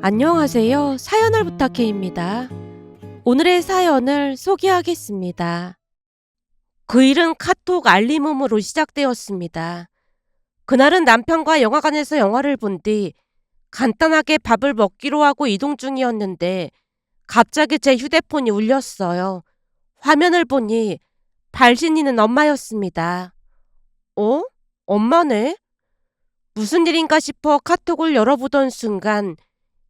안녕하세요. 사연을 부탁해입니다. 오늘의 사연을 소개하겠습니다. 그 일은 카톡 알림음으로 시작되었습니다. 그날은 남편과 영화관에서 영화를 본 뒤 간단하게 밥을 먹기로 하고 이동 중이었는데 갑자기 제 휴대폰이 울렸어요. 화면을 보니 발신인은 엄마였습니다. 어? 엄마네? 무슨 일인가 싶어 카톡을 열어보던 순간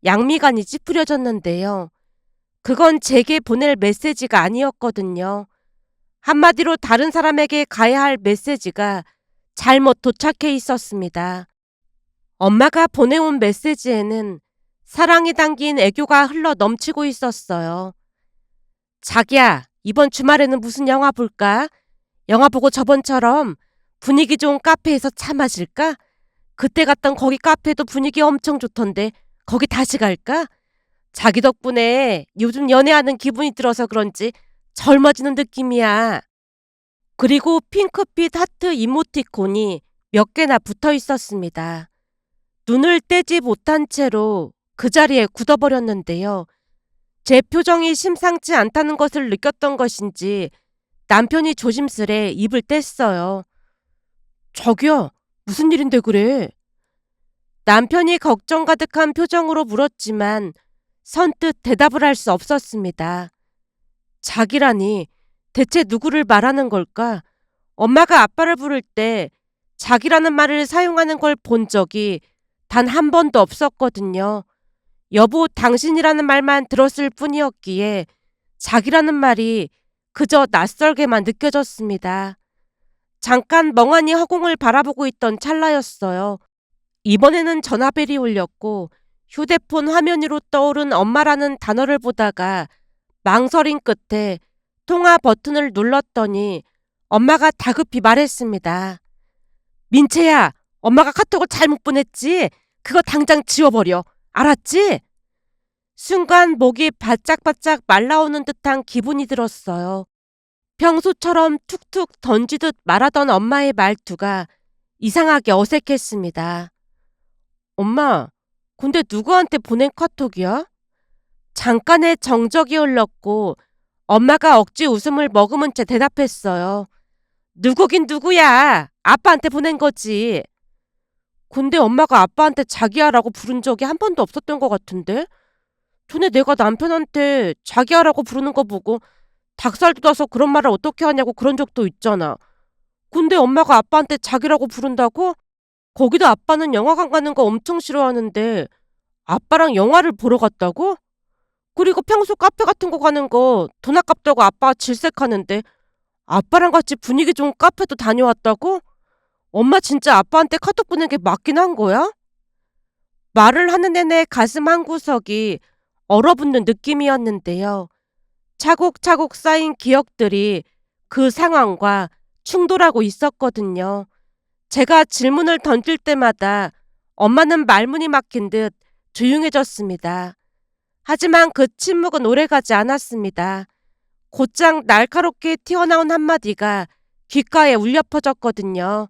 양미간이 찌푸려졌는데요. 그건 제게 보낼 메시지가 아니었거든요. 한마디로 다른 사람에게 가야 할 메시지가 잘못 도착해 있었습니다. 엄마가 보내온 메시지에는 사랑이 담긴 애교가 흘러 넘치고 있었어요. 자기야, 이번 주말에는 무슨 영화 볼까? 영화 보고 저번처럼 분위기 좋은 카페에서 차 마실까? 그때 갔던 거기 카페도 분위기 엄청 좋던데 거기 다시 갈까? 자기 덕분에 요즘 연애하는 기분이 들어서 그런지 젊어지는 느낌이야. 그리고 핑크빛 하트 이모티콘이 몇 개나 붙어 있었습니다. 눈을 떼지 못한 채로 그 자리에 굳어버렸는데요. 제 표정이 심상치 않다는 것을 느꼈던 것인지 남편이 조심스레 입을 뗐어요. 저기요, 무슨 일인데 그래? 남편이 걱정 가득한 표정으로 물었지만 선뜻 대답을 할 수 없었습니다. 자기라니 대체 누구를 말하는 걸까? 엄마가 아빠를 부를 때 자기라는 말을 사용하는 걸 본 적이 단 한 번도 없었거든요. 여보, 당신이라는 말만 들었을 뿐이었기에 자기라는 말이 그저 낯설게만 느껴졌습니다. 잠깐 멍하니 허공을 바라보고 있던 찰나였어요. 이번에는 전화벨이 울렸고 휴대폰 화면 위로 떠오른 엄마라는 단어를 보다가 망설임 끝에 통화 버튼을 눌렀더니 엄마가 다급히 말했습니다. 민채야, 엄마가 카톡을 잘못 보냈지? 그거 당장 지워버려. 알았지? 순간 목이 바짝바짝 말라오는 듯한 기분이 들었어요. 평소처럼 툭툭 던지듯 말하던 엄마의 말투가 이상하게 어색했습니다. 엄마, 근데 누구한테 보낸 카톡이야? 잠깐의 정적이 흘렀고 엄마가 억지 웃음을 머금은 채 대답했어요. 누구긴 누구야. 아빠한테 보낸 거지. 근데 엄마가 아빠한테 자기야라고 부른 적이 한 번도 없었던 것 같은데? 전에 내가 남편한테 자기야라고 부르는 거 보고 닭살 돋아서 그런 말을 어떻게 하냐고 그런 적도 있잖아. 근데 엄마가 아빠한테 자기라고 부른다고? 거기다 아빠는 영화관 가는 거 엄청 싫어하는데 아빠랑 영화를 보러 갔다고? 그리고 평소 카페 같은 거 가는 거 돈 아깝다고 아빠가 질색하는데 아빠랑 같이 분위기 좋은 카페도 다녀왔다고? 엄마 진짜 아빠한테 카톡 보낸 게 맞긴 한 거야? 말을 하는 내내 가슴 한구석이 얼어붙는 느낌이었는데요. 차곡차곡 쌓인 기억들이 그 상황과 충돌하고 있었거든요. 제가 질문을 던질 때마다 엄마는 말문이 막힌 듯 조용해졌습니다. 하지만 그 침묵은 오래가지 않았습니다. 곧장 날카롭게 튀어나온 한마디가 귓가에 울려 퍼졌거든요.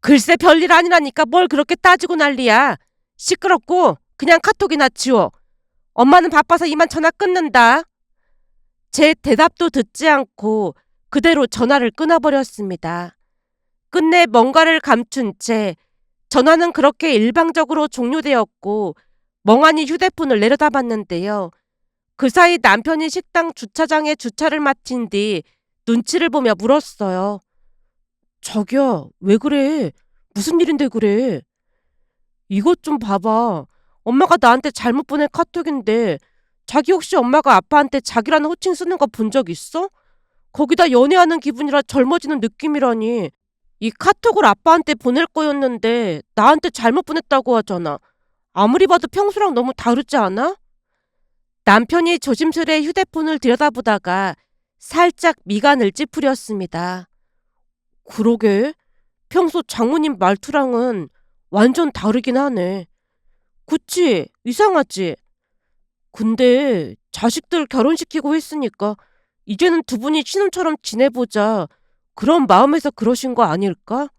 글쎄 별일 아니라니까 뭘 그렇게 따지고 난리야. 시끄럽고 그냥 카톡이나 지워. 엄마는 바빠서 이만 전화 끊는다. 제 대답도 듣지 않고 그대로 전화를 끊어버렸습니다. 끝내 뭔가를 감춘 채 전화는 그렇게 일방적으로 종료되었고 멍하니 휴대폰을 내려다봤는데요. 그 사이 남편이 식당 주차장에 주차를 마친 뒤 눈치를 보며 물었어요. 저기요, 왜 그래? 무슨 일인데 그래? 이것 좀 봐봐. 엄마가 나한테 잘못 보낸 카톡인데 자기 혹시 엄마가 아빠한테 자기라는 호칭 쓰는 거 본 적 있어? 거기다 연애하는 기분이라 젊어지는 느낌이라니. 이 카톡을 아빠한테 보낼 거였는데 나한테 잘못 보냈다고 하잖아. 아무리 봐도 평소랑 너무 다르지 않아? 남편이 조심스레 휴대폰을 들여다보다가 살짝 미간을 찌푸렸습니다. 그러게. 평소 장모님 말투랑은 완전 다르긴 하네. 그치? 이상하지? 근데 자식들 결혼시키고 했으니까 이제는 두 분이 신혼처럼 지내보자. 그런 마음에서 그러신 거 아닐까?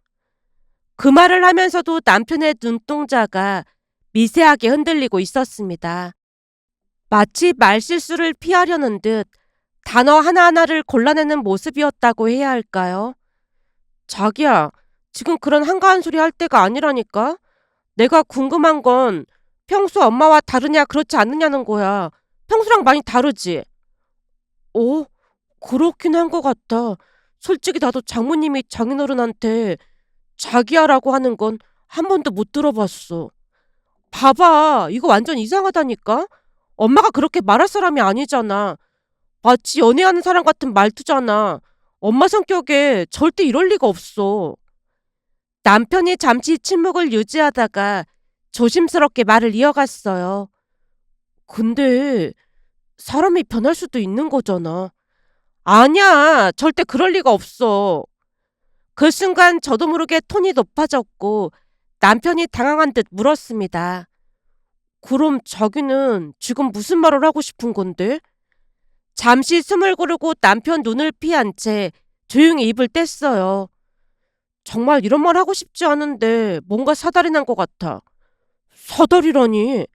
그 말을 하면서도 남편의 눈동자가 미세하게 흔들리고 있었습니다. 마치 말실수를 피하려는 듯 단어 하나하나를 골라내는 모습이었다고 해야 할까요? 자기야, 지금 그런 한가한 소리 할 때가 아니라니까? 내가 궁금한 건 평소 엄마와 다르냐 그렇지 않느냐는 거야. 평소랑 많이 다르지? 어? 그렇긴 한 것 같아. 솔직히 나도 장모님이 장인어른한테 자기야라고 하는 건 한 번도 못 들어봤어. 봐봐, 이거 완전 이상하다니까? 엄마가 그렇게 말할 사람이 아니잖아. 마치 연애하는 사람 같은 말투잖아. 엄마 성격에 절대 이럴 리가 없어. 남편이 잠시 침묵을 유지하다가 조심스럽게 말을 이어갔어요. 근데 사람이 변할 수도 있는 거잖아. 아니야, 절대 그럴 리가 없어. 그 순간 저도 모르게 톤이 높아졌고 남편이 당황한 듯 물었습니다. 그럼 자기는 지금 무슨 말을 하고 싶은 건데? 잠시 숨을 고르고 남편 눈을 피한 채 조용히 입을 뗐어요. 정말 이런 말 하고 싶지 않은데 뭔가 사달이 난 것 같아. 사달이라니?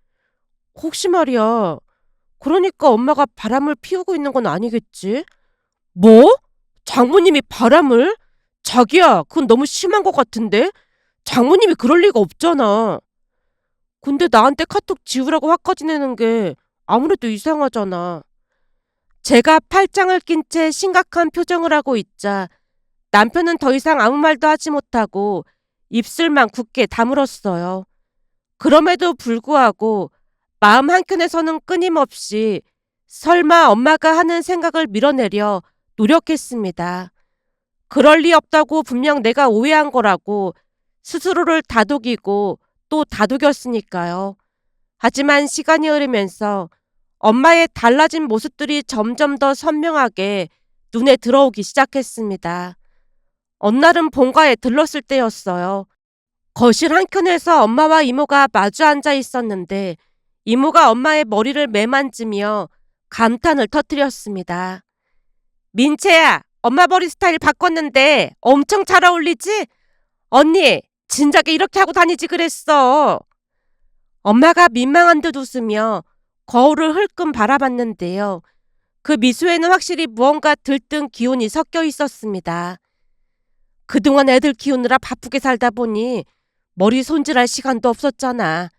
혹시 말이야. 그러니까 엄마가 바람을 피우고 있는 건 아니겠지? 뭐? 장모님이 바람을? 자기야, 그건 너무 심한 것 같은데? 장모님이 그럴 리가 없잖아. 근데 나한테 카톡 지우라고 화까지 내는 게 아무래도 이상하잖아. 제가 팔짱을 낀 채 심각한 표정을 하고 있자 남편은 더 이상 아무 말도 하지 못하고 입술만 굳게 다물었어요. 그럼에도 불구하고 마음 한켠에서는 끊임없이 설마 엄마가 하는 생각을 밀어내려 노력했습니다. 그럴 리 없다고 분명 내가 오해한 거라고 스스로를 다독이고 또 다독였으니까요. 하지만 시간이 흐르면서 엄마의 달라진 모습들이 점점 더 선명하게 눈에 들어오기 시작했습니다. 어느 날은 본가에 들렀을 때였어요. 거실 한켠에서 엄마와 이모가 마주 앉아 있었는데 이모가 엄마의 머리를 매만지며 감탄을 터뜨렸습니다. 민채야, 엄마 머리 스타일 바꿨는데 엄청 잘 어울리지? 언니, 진작에 이렇게 하고 다니지 그랬어. 엄마가 민망한 듯 웃으며 거울을 흘끔 바라봤는데요. 그 미소에는 확실히 무언가 들뜬 기운이 섞여 있었습니다. 그동안 애들 키우느라 바쁘게 살다 보니 머리 손질할 시간도 없었잖아.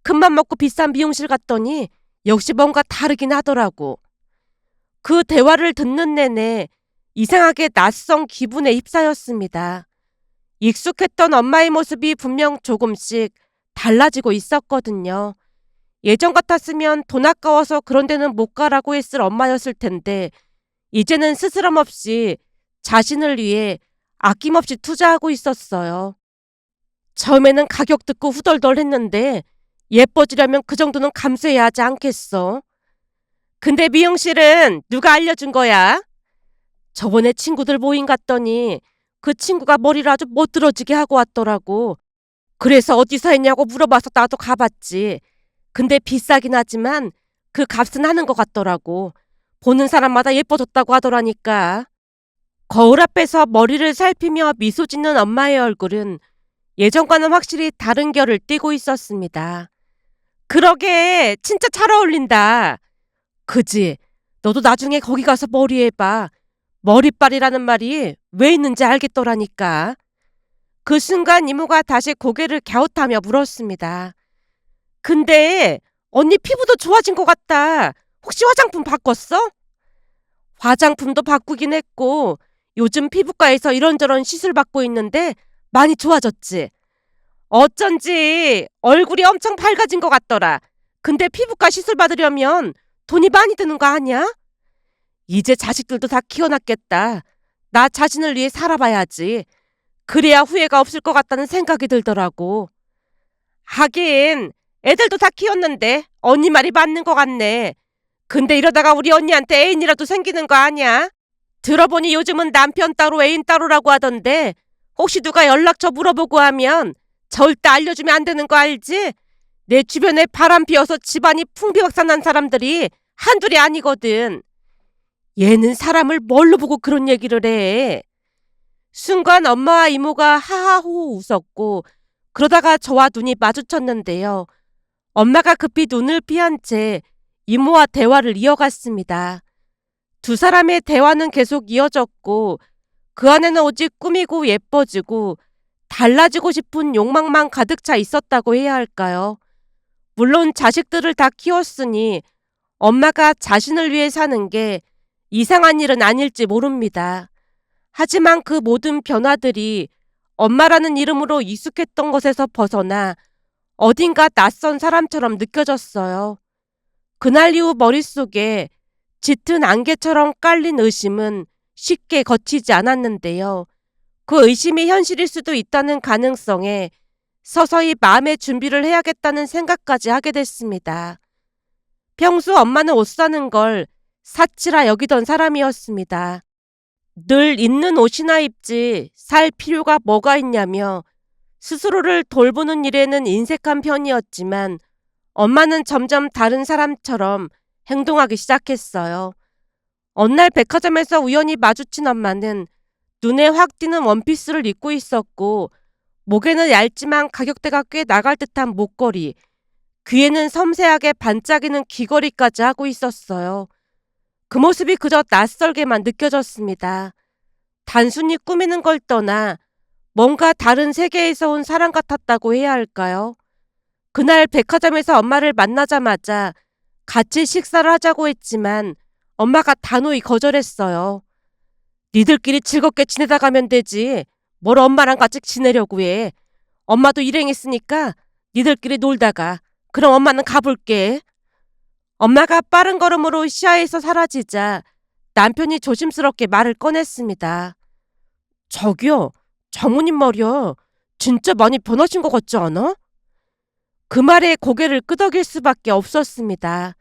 큰맘 먹고 비싼 미용실 갔더니 역시 뭔가 다르긴 하더라고. 그 대화를 듣는 내내 이상하게 낯선 기분에 휩싸였습니다. 익숙했던 엄마의 모습이 분명 조금씩 달라지고 있었거든요. 예전 같았으면 돈 아까워서 그런 데는 못 가라고 했을 엄마였을 텐데 이제는 스스럼 없이 자신을 위해 아낌없이 투자하고 있었어요. 처음에는 가격 듣고 후덜덜 했는데 예뻐지려면 그 정도는 감수해야 하지 않겠어? 근데 미용실은 누가 알려준 거야? 저번에 친구들 모임 갔더니 그 친구가 머리를 아주 멋들어지게 하고 왔더라고. 그래서 어디서 했냐고 물어봐서 나도 가봤지. 근데 비싸긴 하지만 그 값은 하는 것 같더라고. 보는 사람마다 예뻐졌다고 하더라니까. 거울 앞에서 머리를 살피며 미소 짓는 엄마의 얼굴은 예전과는 확실히 다른 결을 띠고 있었습니다. 그러게, 진짜 잘 어울린다. 그지? 너도 나중에 거기 가서 머리 해봐. 머리빨이라는 말이 왜 있는지 알겠더라니까. 그 순간 이모가 다시 고개를 갸웃하며 물었습니다. 근데 언니 피부도 좋아진 것 같다. 혹시 화장품 바꿨어? 화장품도 바꾸긴 했고 요즘 피부과에서 이런저런 시술 받고 있는데 많이 좋아졌지. 어쩐지 얼굴이 엄청 밝아진 것 같더라. 근데 피부과 시술 받으려면 돈이 많이 드는 거 아니야? 이제 자식들도 다 키워놨겠다. 나 자신을 위해 살아봐야지. 그래야 후회가 없을 것 같다는 생각이 들더라고. 하긴 애들도 다 키웠는데 언니 말이 맞는 것 같네. 근데 이러다가 우리 언니한테 애인이라도 생기는 거 아니야? 들어보니 요즘은 남편 따로 애인 따로라고 하던데 혹시 누가 연락처 물어보고 하면 절대 알려주면 안 되는 거 알지? 내 주변에 바람 피어서 집안이 풍비박산난 사람들이 한둘이 아니거든. 얘는 사람을 뭘로 보고 그런 얘기를 해? 순간 엄마와 이모가 하하호호 웃었고 그러다가 저와 눈이 마주쳤는데요. 엄마가 급히 눈을 피한 채 이모와 대화를 이어갔습니다. 두 사람의 대화는 계속 이어졌고 그 안에는 오직 꾸미고 예뻐지고 달라지고 싶은 욕망만 가득 차 있었다고 해야 할까요? 물론 자식들을 다 키웠으니 엄마가 자신을 위해 사는 게 이상한 일은 아닐지 모릅니다. 하지만 그 모든 변화들이 엄마라는 이름으로 익숙했던 것에서 벗어나 어딘가 낯선 사람처럼 느껴졌어요. 그날 이후 머릿속에 짙은 안개처럼 깔린 의심은 쉽게 거치지 않았는데요. 그 의심이 현실일 수도 있다는 가능성에 서서히 마음의 준비를 해야겠다는 생각까지 하게 됐습니다. 평소 엄마는 옷 사는 걸 사치라 여기던 사람이었습니다. 늘 있는 옷이나 입지 살 필요가 뭐가 있냐며 스스로를 돌보는 일에는 인색한 편이었지만 엄마는 점점 다른 사람처럼 행동하기 시작했어요. 어느 날 백화점에서 우연히 마주친 엄마는 눈에 확 띄는 원피스를 입고 있었고 목에는 얇지만 가격대가 꽤 나갈 듯한 목걸이, 귀에는 섬세하게 반짝이는 귀걸이까지 하고 있었어요. 그 모습이 그저 낯설게만 느껴졌습니다. 단순히 꾸미는 걸 떠나 뭔가 다른 세계에서 온 사람 같았다고 해야 할까요? 그날 백화점에서 엄마를 만나자마자 같이 식사를 하자고 했지만 엄마가 단호히 거절했어요. 니들끼리 즐겁게 지내다 가면 되지. 뭘 엄마랑 같이 지내려고 해. 엄마도 일행했으니까 니들끼리 놀다가. 그럼 엄마는 가볼게. 엄마가 빠른 걸음으로 시야에서 사라지자 남편이 조심스럽게 말을 꺼냈습니다. 저기요, 장모님 말이야. 진짜 많이 변하신 것 같지 않아? 그 말에 고개를 끄덕일 수밖에 없었습니다.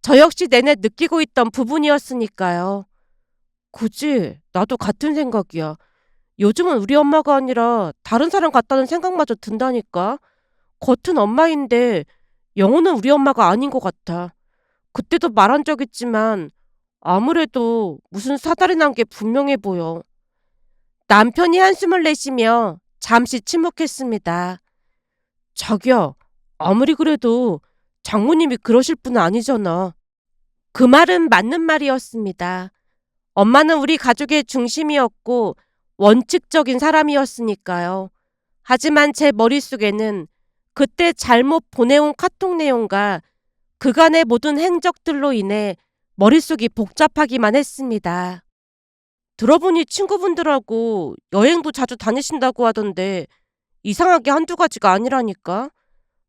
저 역시 내내 느끼고 있던 부분이었으니까요. 그지? 나도 같은 생각이야. 요즘은 우리 엄마가 아니라 다른 사람 같다는 생각마저 든다니까. 겉은 엄마인데 영혼은 우리 엄마가 아닌 것 같아. 그때도 말한 적 있지만 아무래도 무슨 사달이 난 게 분명해 보여. 남편이 한숨을 내쉬며 잠시 침묵했습니다. 자기야, 아무리 그래도 장모님이 그러실 분은 아니잖아. 그 말은 맞는 말이었습니다. 엄마는 우리 가족의 중심이었고 원칙적인 사람이었으니까요. 하지만 제 머릿속에는 그때 잘못 보내온 카톡 내용과 그간의 모든 행적들로 인해 머릿속이 복잡하기만 했습니다. 들어보니 친구분들하고 여행도 자주 다니신다고 하던데 이상하게 한두 가지가 아니라니까.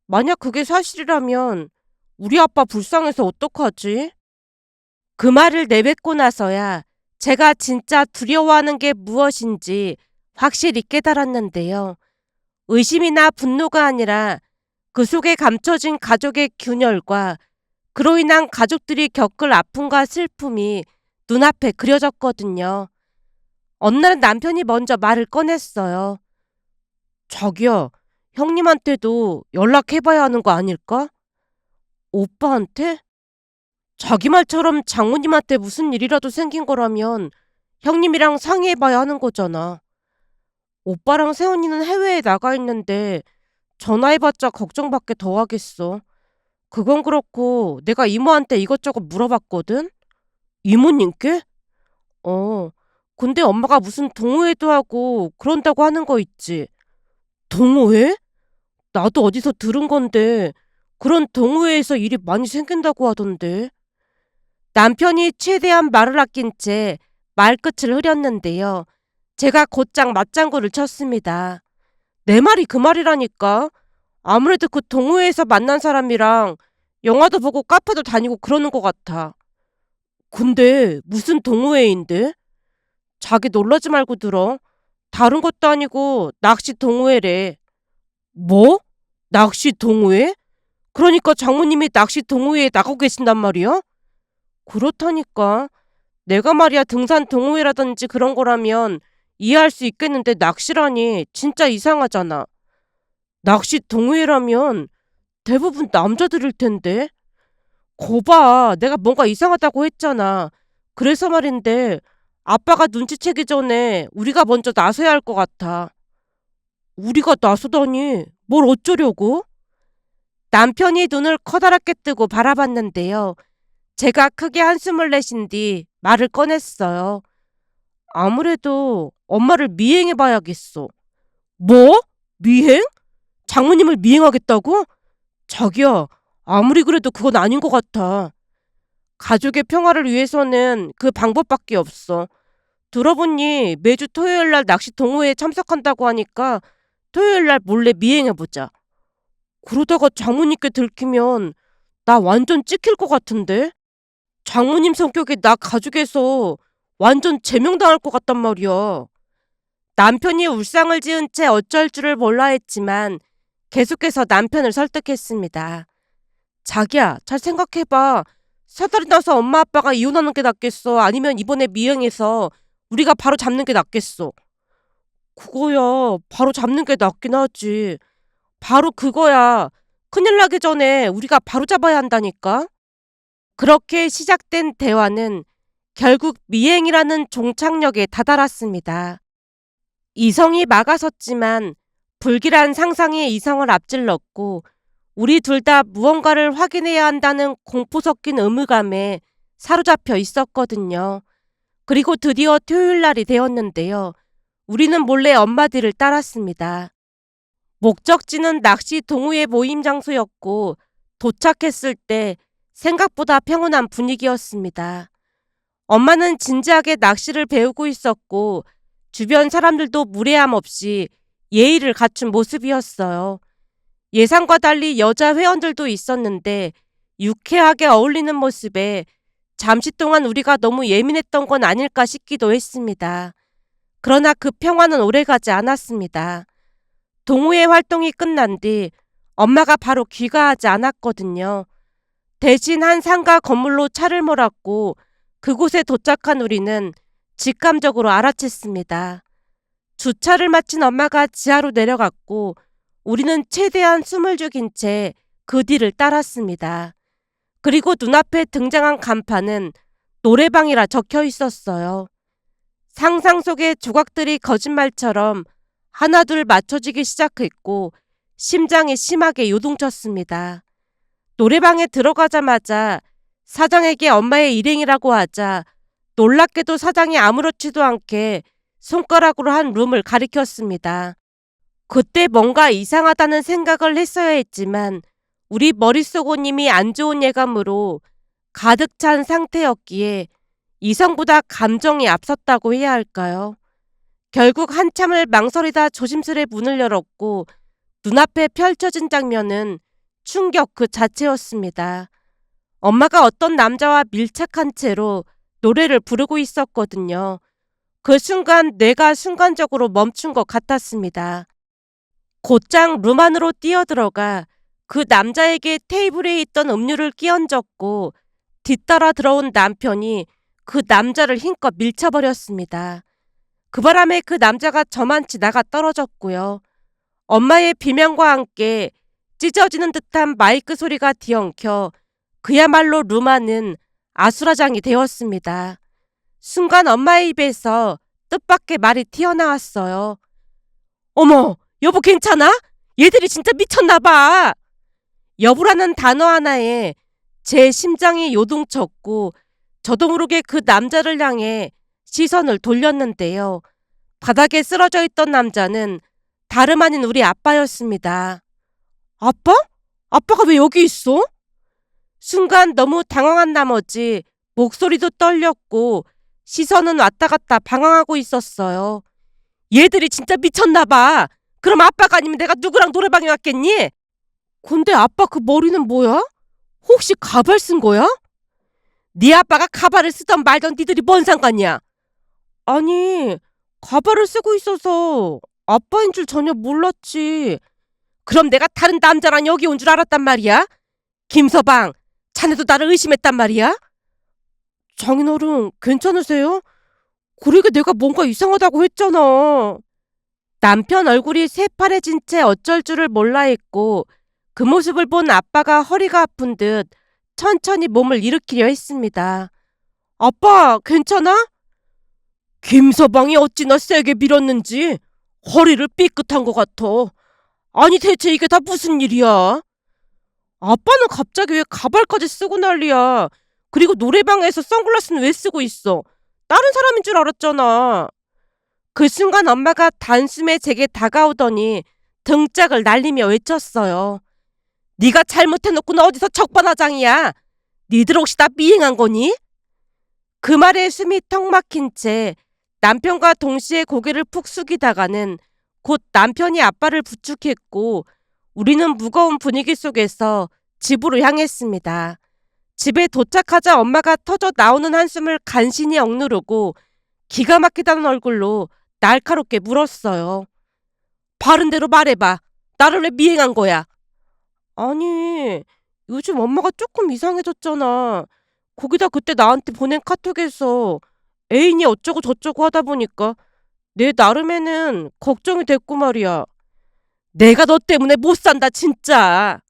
만약 그게 사실이라면 우리 아빠 불쌍해서 어떡하지? 그 말을 내뱉고 나서야 제가 진짜 두려워하는 게 무엇인지 확실히 깨달았는데요. 의심이나 분노가 아니라 그 속에 감춰진 가족의 균열과 그로 인한 가족들이 겪을 아픔과 슬픔이 눈앞에 그려졌거든요. 어느 날 남편이 먼저 말을 꺼냈어요. 자기야, 형님한테도 연락해봐야 하는 거 아닐까? 오빠한테? 자기 말처럼 장모님한테 무슨 일이라도 생긴 거라면 형님이랑 상의해봐야 하는 거잖아. 오빠랑 세훈이는 해외에 나가 있는데 전화해봤자 걱정밖에 더 하겠어. 그건 그렇고 내가 이모한테 이것저것 물어봤거든? 이모님께? 어, 근데 엄마가 무슨 동호회도 하고 그런다고 하는 거 있지. 동호회? 나도 어디서 들은 건데 그런 동호회에서 일이 많이 생긴다고 하던데. 남편이 최대한 말을 아낀 채 말끝을 흐렸는데요. 제가 곧장 맞장구를 쳤습니다. 내 말이 그 말이라니까. 아무래도 그 동호회에서 만난 사람이랑 영화도 보고 카페도 다니고 그러는 것 같아. 근데 무슨 동호회인데? 자기 놀라지 말고 들어. 다른 것도 아니고 낚시 동호회래. 뭐? 낚시 동호회? 그러니까 장모님이 낚시 동호회에 나가고 계신단 말이야? 그렇다니까. 내가 말이야 등산 동호회라든지 그런 거라면 이해할 수 있겠는데 낚시라니 진짜 이상하잖아. 낚시 동호회라면 대부분 남자들일 텐데. 거봐, 내가 뭔가 이상하다고 했잖아. 그래서 말인데 아빠가 눈치채기 전에 우리가 먼저 나서야 할 것 같아. 우리가 나서다니 뭘 어쩌려고? 남편이 눈을 커다랗게 뜨고 바라봤는데요. 제가 크게 한숨을 내쉰 뒤 말을 꺼냈어요. 아무래도 엄마를 미행해봐야겠어. 뭐? 미행? 장모님을 미행하겠다고? 자기야, 아무리 그래도 그건 아닌 것 같아. 가족의 평화를 위해서는 그 방법밖에 없어. 들어보니 매주 토요일 날 낚시 동호회에 참석한다고 하니까 토요일 날 몰래 미행해보자. 그러다가 장모님께 들키면 나 완전 찍힐 것 같은데? 장모님 성격에 나 가족에서 완전 제명당할 것 같단 말이야. 남편이 울상을 지은 채 어쩔 줄을 몰라 했지만 계속해서 남편을 설득했습니다. 자기야, 잘 생각해봐. 3달이 나서 엄마 아빠가 이혼하는 게 낫겠어? 아니면 이번에 미행해서 우리가 바로 잡는 게 낫겠어? 그거야, 바로 잡는 게 낫긴 하지. 바로 그거야. 큰일 나기 전에 우리가 바로 잡아야 한다니까? 그렇게 시작된 대화는 결국 미행이라는 종착역에 다다랐습니다. 이성이 막아섰지만 불길한 상상이 이성을 앞질렀고 우리 둘 다 무언가를 확인해야 한다는 공포 섞인 의무감에 사로잡혀 있었거든요. 그리고 드디어 토요일 날이 되었는데요. 우리는 몰래 엄마 뒤를 따랐습니다. 목적지는 낚시 동호회 모임 장소였고 도착했을 때 생각보다 평온한 분위기였습니다. 엄마는 진지하게 낚시를 배우고 있었고 주변 사람들도 무례함 없이 예의를 갖춘 모습이었어요. 예상과 달리 여자 회원들도 있었는데 유쾌하게 어울리는 모습에 잠시 동안 우리가 너무 예민했던 건 아닐까 싶기도 했습니다. 그러나 그 평화는 오래가지 않았습니다. 동호회 활동이 끝난 뒤 엄마가 바로 귀가하지 않았거든요. 대신 한 상가 건물로 차를 몰았고 그곳에 도착한 우리는 직감적으로 알아챘습니다. 주차를 마친 엄마가 지하로 내려갔고 우리는 최대한 숨을 죽인 채 그 뒤를 따랐습니다. 그리고 눈앞에 등장한 간판은 노래방이라 적혀 있었어요. 상상 속의 조각들이 거짓말처럼 하나둘 맞춰지기 시작했고 심장이 심하게 요동쳤습니다. 노래방에 들어가자마자 사장에게 엄마의 일행이라고 하자 놀랍게도 사장이 아무렇지도 않게 손가락으로 한 룸을 가리켰습니다. 그때 뭔가 이상하다는 생각을 했어야 했지만 우리 머릿속은 이미 안 좋은 예감으로 가득 찬 상태였기에 이성보다 감정이 앞섰다고 해야 할까요? 결국 한참을 망설이다 조심스레 문을 열었고 눈앞에 펼쳐진 장면은 충격 그 자체였습니다. 엄마가 어떤 남자와 밀착한 채로 노래를 부르고 있었거든요. 그 순간 뇌가 순간적으로 멈춘 것 같았습니다. 곧장 룸 안으로 뛰어들어가 그 남자에게 테이블에 있던 음료를 끼얹었고 뒤따라 들어온 남편이 그 남자를 힘껏 밀쳐버렸습니다. 그 바람에 그 남자가 저만치 나가 떨어졌고요. 엄마의 비명과 함께 찢어지는 듯한 마이크 소리가 뒤엉켜 그야말로 룸 안은 아수라장이 되었습니다. 순간 엄마의 입에서 뜻밖의 말이 튀어나왔어요. 어머, 여보 괜찮아? 얘들이 진짜 미쳤나봐. 여보라는 단어 하나에 제 심장이 요동쳤고 저도 모르게 그 남자를 향해 시선을 돌렸는데요. 바닥에 쓰러져 있던 남자는 다름 아닌 우리 아빠였습니다. 아빠? 아빠가 왜 여기 있어? 순간 너무 당황한 나머지 목소리도 떨렸고 시선은 왔다 갔다 방황하고 있었어요. 얘들이 진짜 미쳤나봐. 그럼 아빠가 아니면 내가 누구랑 노래방에 왔겠니? 근데 아빠 그 머리는 뭐야? 혹시 가발 쓴 거야? 네 아빠가 가발을 쓰던 말던 니들이 뭔 상관이야? 아니, 가발을 쓰고 있어서 아빠인 줄 전혀 몰랐지. 그럼 내가 다른 남자랑 여기 온 줄 알았단 말이야? 김서방, 자네도 나를 의심했단 말이야? 장인어른, 괜찮으세요? 그러게 내가 뭔가 이상하다고 했잖아. 남편 얼굴이 새파래진 채 어쩔 줄을 몰라 했고 그 모습을 본 아빠가 허리가 아픈 듯 천천히 몸을 일으키려 했습니다. 아빠, 괜찮아? 김서방이 어찌나 세게 밀었는지 허리를 삐끗한 것 같아. 아니 대체 이게 다 무슨 일이야? 아빠는 갑자기 왜 가발까지 쓰고 난리야. 그리고 노래방에서 선글라스는 왜 쓰고 있어? 다른 사람인 줄 알았잖아. 그 순간 엄마가 단숨에 제게 다가오더니 등짝을 날리며 외쳤어요. 네가 잘못해놓고 너 어디서 적반하장이야? 니들 혹시 나 미행한 거니? 그 말에 숨이 턱 막힌 채 남편과 동시에 고개를 푹 숙이다가는 곧 남편이 아빠를 부축했고 우리는 무거운 분위기 속에서 집으로 향했습니다. 집에 도착하자 엄마가 터져 나오는 한숨을 간신히 억누르고 기가 막히다는 얼굴로 날카롭게 물었어요. 바른 대로 말해봐. 나를 왜 미행한 거야? 아니, 요즘 엄마가 조금 이상해졌잖아. 거기다 그때 나한테 보낸 카톡에서 애인이 어쩌고 저쩌고 하다 보니까 내 나름에는 걱정이 됐고 말이야. 내가 너 때문에 못 산다 진짜.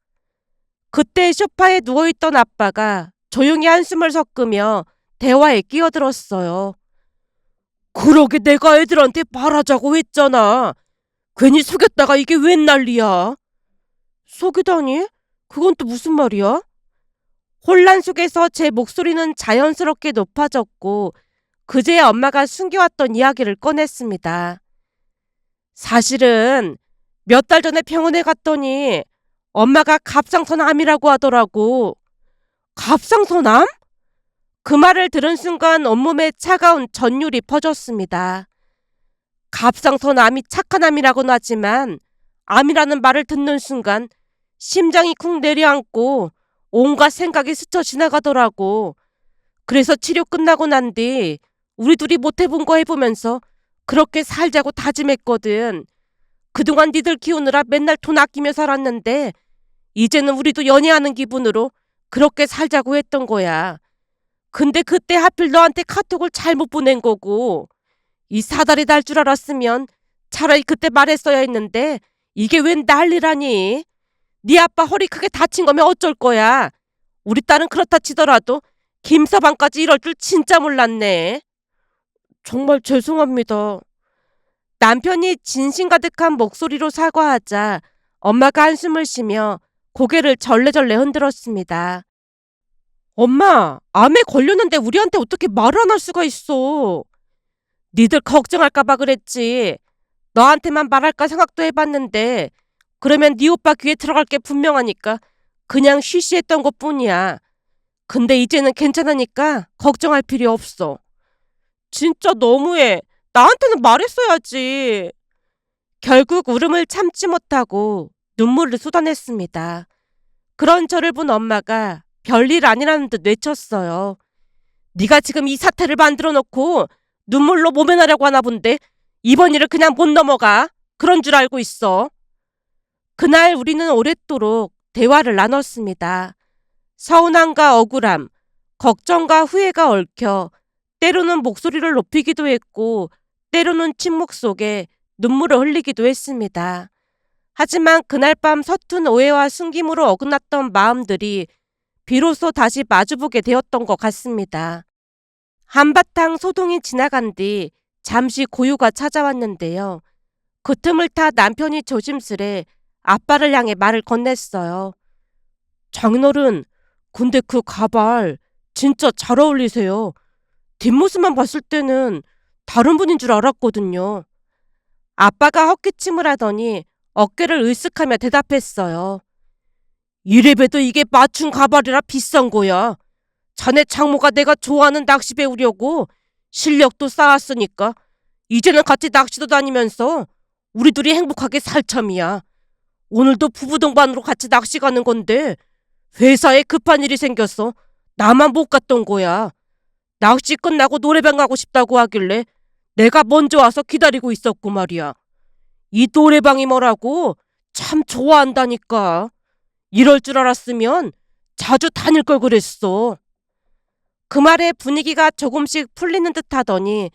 그때 소파에 누워있던 아빠가 조용히 한숨을 섞으며 대화에 끼어들었어요. 그러게 내가 애들한테 말하자고 했잖아. 괜히 속였다가 이게 웬 난리야. 속이다니? 그건 또 무슨 말이야? 혼란 속에서 제 목소리는 자연스럽게 높아졌고 그제야 엄마가 숨겨왔던 이야기를 꺼냈습니다. 사실은 몇 달 전에 병원에 갔더니 엄마가 갑상선암이라고 하더라고. 갑상선암? 그 말을 들은 순간 온몸에 차가운 전율이 퍼졌습니다. 갑상선암이 착한 암이라고는 하지만 암이라는 말을 듣는 순간 심장이 쿵 내려앉고 온갖 생각이 스쳐 지나가더라고. 그래서 치료 끝나고 난 뒤 우리 둘이 못 해본 거 해보면서 그렇게 살자고 다짐했거든. 그동안 니들 키우느라 맨날 돈 아끼며 살았는데 이제는 우리도 연애하는 기분으로 그렇게 살자고 했던 거야. 근데 그때 하필 너한테 카톡을 잘못 보낸 거고 이 사달이 날 줄 알았으면 차라리 그때 말했어야 했는데 이게 웬 난리라니. 네 아빠 허리 크게 다친 거면 어쩔 거야. 우리 딸은 그렇다 치더라도 김서방까지 이럴 줄 진짜 몰랐네. 정말 죄송합니다. 남편이 진심 가득한 목소리로 사과하자 엄마가 한숨을 쉬며 고개를 절레절레 흔들었습니다. 엄마, 암에 걸렸는데 우리한테 어떻게 말을 안 할 수가 있어. 니들 걱정할까봐 그랬지. 너한테만 말할까 생각도 해봤는데 그러면 네 오빠 귀에 들어갈 게 분명하니까 그냥 쉬쉬했던 것뿐이야. 근데 이제는 괜찮으니까 걱정할 필요 없어. 진짜 너무해. 나한테는 말했어야지. 결국 울음을 참지 못하고 눈물을 쏟아냈습니다. 그런 저를 본 엄마가 별일 아니라는 듯 외쳤어요. 네가 지금 이 사태를 만들어 놓고 눈물로 모면하려고 하나 본데 이번 일을 그냥 못 넘어가. 그런 줄 알고 있어. 그날 우리는 오랫도록 대화를 나눴습니다. 서운함과 억울함, 걱정과 후회가 얽혀 때로는 목소리를 높이기도 했고 때로는 침묵 속에 눈물을 흘리기도 했습니다. 하지만 그날 밤 서툰 오해와 숨김으로 어긋났던 마음들이 비로소 다시 마주보게 되었던 것 같습니다. 한바탕 소동이 지나간 뒤 잠시 고요가 찾아왔는데요. 그 틈을 타 남편이 조심스레 아빠를 향해 말을 건넸어요. 장인어른, 근데 그 가발 진짜 잘 어울리세요. 뒷모습만 봤을 때는 다른 분인 줄 알았거든요. 아빠가 헛기침을 하더니 어깨를 으쓱하며 대답했어요. 이래봬도 이게 맞춤 가발이라 비싼 거야. 자네 장모가 내가 좋아하는 낚시 배우려고 실력도 쌓았으니까 이제는 같이 낚시도 다니면서 우리 둘이 행복하게 살 참이야. 오늘도 부부 동반으로 같이 낚시 가는 건데 회사에 급한 일이 생겨서 나만 못 갔던 거야. 낚시 끝나고 노래방 가고 싶다고 하길래 내가 먼저 와서 기다리고 있었고 말이야. 이 노래방이 뭐라고 참 좋아한다니까. 이럴 줄 알았으면 자주 다닐 걸 그랬어. 그 말에 분위기가 조금씩 풀리는 듯 하더니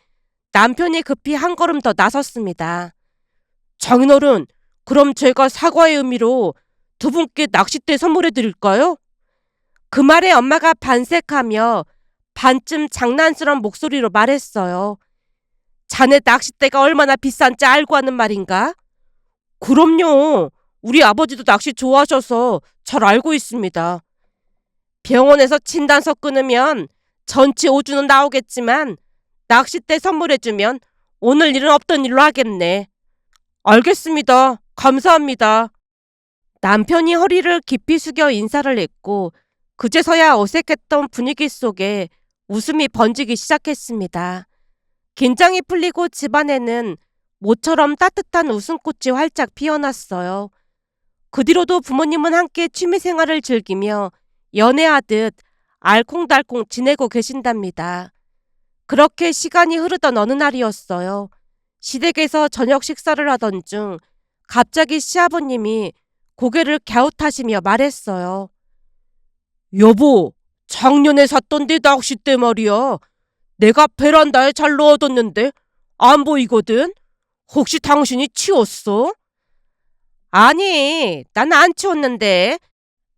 남편이 급히 한 걸음 더 나섰습니다. 장인어른, 그럼 제가 사과의 의미로 두 분께 낚싯대 선물해 드릴까요? 그 말에 엄마가 반색하며 반쯤 장난스러운 목소리로 말했어요. 자네 낚싯대가 얼마나 비싼지 알고 하는 말인가? 그럼요. 우리 아버지도 낚시 좋아하셔서 잘 알고 있습니다. 병원에서 진단서 끊으면 전치 5주는 나오겠지만 낚싯대 선물해주면 오늘 일은 없던 일로 하겠네. 알겠습니다. 감사합니다. 남편이 허리를 깊이 숙여 인사를 했고 그제서야 어색했던 분위기 속에 웃음이 번지기 시작했습니다. 긴장이 풀리고 집안에는 모처럼 따뜻한 웃음꽃이 활짝 피어났어요. 그 뒤로도 부모님은 함께 취미생활을 즐기며 연애하듯 알콩달콩 지내고 계신답니다. 그렇게 시간이 흐르던 어느 날이었어요. 시댁에서 저녁 식사를 하던 중 갑자기 시아버님이 고개를 갸웃하시며 말했어요. 여보, 작년에 샀던 내 낚싯대 말이야. 내가 베란다에 잘 넣어뒀는데 안 보이거든? 혹시 당신이 치웠어? 아니, 난 안 치웠는데.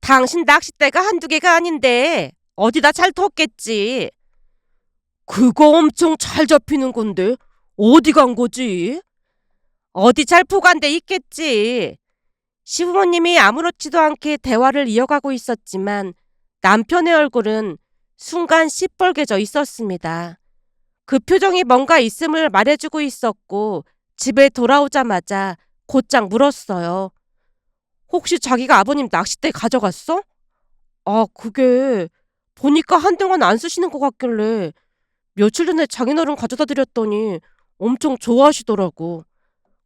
당신 낚싯대가 한두 개가 아닌데 어디다 잘 뒀겠지. 그거 엄청 잘 잡히는 건데 어디 간 거지? 어디 잘 보관 돼 있겠지. 시부모님이 아무렇지도 않게 대화를 이어가고 있었지만 남편의 얼굴은 순간 시뻘개져 있었습니다. 그 표정이 뭔가 있음을 말해주고 있었고 집에 돌아오자마자 곧장 물었어요. 혹시 자기가 아버님 낚싯대 가져갔어? 아, 그게 보니까 한동안 안 쓰시는 것 같길래 며칠 전에 장인어른 가져다 드렸더니 엄청 좋아하시더라고.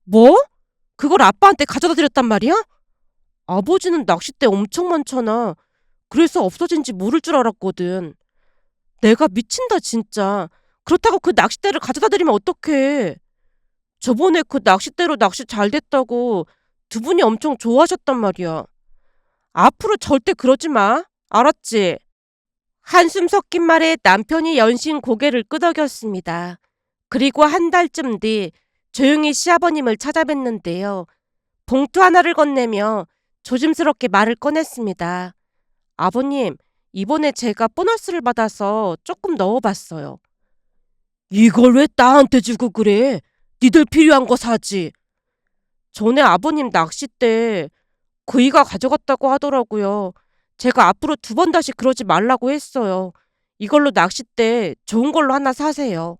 뭐? 그걸 아빠한테 가져다 드렸단 말이야? 아버지는 낚싯대 엄청 많잖아. 그래서 없어진 지 모를 줄 알았거든. 내가 미친다 진짜. 그렇다고 그 낚싯대를 가져다 드리면 어떡해. 저번에 그 낚싯대로 낚시 잘 됐다고 두 분이 엄청 좋아하셨단 말이야. 앞으로 절대 그러지 마. 알았지? 한숨 섞인 말에 남편이 연신 고개를 끄덕였습니다. 그리고 한 달쯤 뒤 조용히 시아버님을 찾아뵀는데요. 봉투 하나를 건네며 조심스럽게 말을 꺼냈습니다. 아버님, 이번에 제가 보너스를 받아서 조금 넣어봤어요. 이걸 왜 나한테 주고 그래? 니들 필요한 거 사지. 전에 아버님 낚싯대 그이가 가져갔다고 하더라고요. 제가 앞으로 2번 다시 그러지 말라고 했어요. 이걸로 낚싯대 좋은 걸로 하나 사세요.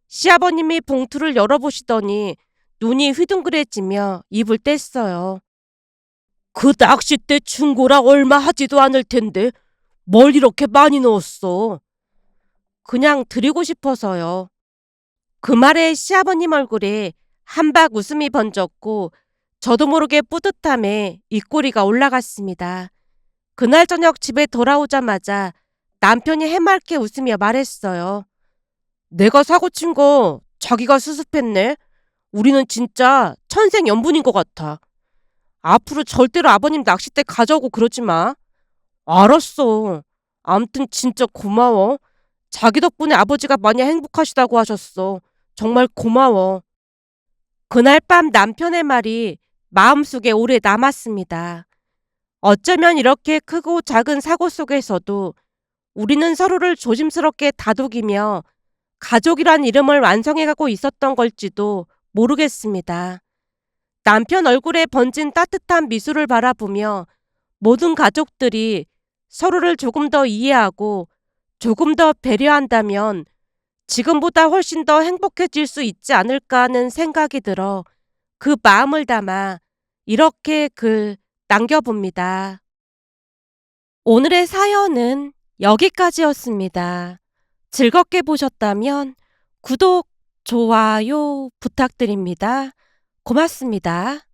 시아버님이 봉투를 열어보시더니 눈이 휘둥그레지며 입을 뗐어요. 그 낚싯대 중고라 얼마 하지도 않을 텐데 뭘 이렇게 많이 넣었어? 그냥 드리고 싶어서요. 그 말에 시아버님 얼굴에 한박 웃음이 번졌고 저도 모르게 뿌듯함에 입꼬리가 올라갔습니다. 그날 저녁 집에 돌아오자마자 남편이 해맑게 웃으며 말했어요. 내가 사고 친 거 자기가 수습했네. 우리는 진짜 천생연분인 것 같아. 앞으로 절대로 아버님 낚싯대 가져오고 그러지 마. 알았어. 암튼 진짜 고마워. 자기 덕분에 아버지가 많이 행복하시다고 하셨어. 정말 고마워. 그날 밤 남편의 말이 마음속에 오래 남았습니다. 어쩌면 이렇게 크고 작은 사고 속에서도 우리는 서로를 조심스럽게 다독이며 가족이란 이름을 완성해가고 있었던 걸지도 모르겠습니다. 남편 얼굴에 번진 따뜻한 미소를 바라보며 모든 가족들이 서로를 조금 더 이해하고 조금 더 배려한다면 지금보다 훨씬 더 행복해질 수 있지 않을까 하는 생각이 들어 그 마음을 담아 이렇게 글 남겨봅니다. 오늘의 사연은 여기까지였습니다. 즐겁게 보셨다면 구독, 좋아요 부탁드립니다. 고맙습니다.